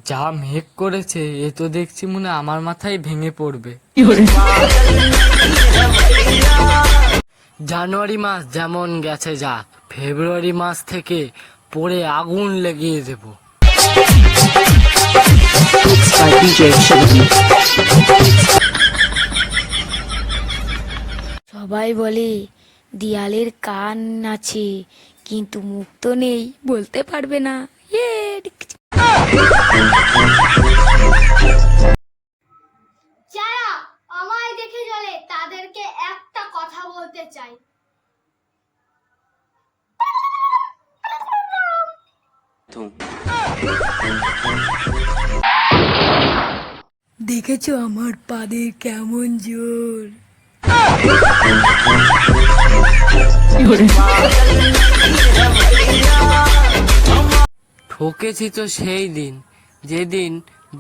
যা মেঘ করেছে এ তো দেখছি মনে হয় আমার মাথায় ভেঙে পড়বে। জানুয়ারি মাস যেমন গেছে যাক, ফেব্রুয়ারি মাস থেকে পড়ে আগুন লাগিয়ে দেব। সবাই বলে দিয়ালের কান আছে কিন্তু মুখ তো নেই, বলতে পারবে না। যারা আমায় দেখে চলে তাদেরকে একটা কথা বলতে চাই। দেখেছো আমার পাদের কেমন জোর। ঠকেছি তো সেই দিন যেদিন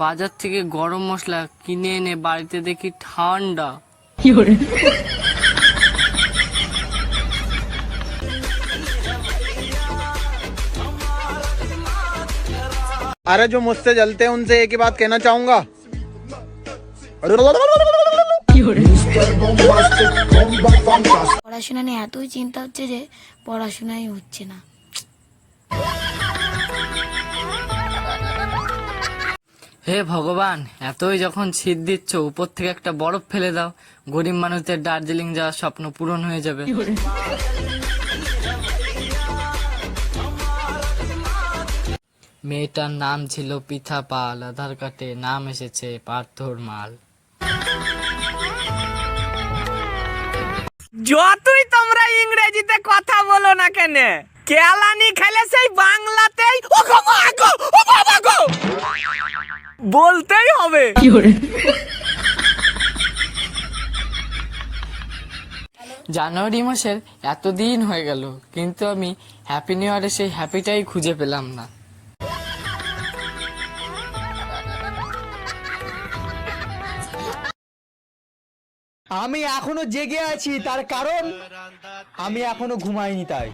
বাজার থেকে গরম মশলা কিনে এনে বাড়িতে দেখি ঠান্ডা। अरे जो मुझसे जलते हैं उनसे एक ही बात कहना चाहूंगा। পড়াশোনা নিয়ে এতই চিন্তা হচ্ছে যে পড়াশোনাই হচ্ছে না। হে ভগবান, এতই যখন শীত দিচ্ছ উপর থেকে একটা বরফ ফেলে দাও, গরিব মানুষদের দার্জিলিং যাওয়ার স্বপ্ন পূরণ হয়ে যাবে। মেয়েটার নাম ছিল পিঠা পাল, আধার কার্ডে নাম এসেছে পার্থর মাল। যতই তোমরা ইংরেজিতে কথা বলো না কেন, কেলানি খেলে সেই বাংলাতেই বলতেই হবে। জানুয়ারি মাসের এতদিন হয়ে গেল কিন্তু আমি হ্যাপি নিউ ইয়ারে সেই হ্যাপিটাই খুঁজে পেলাম না। আমি এখনো জেগে আছি, তার কারণ আমি এখনো ঘুমাইনি তাই।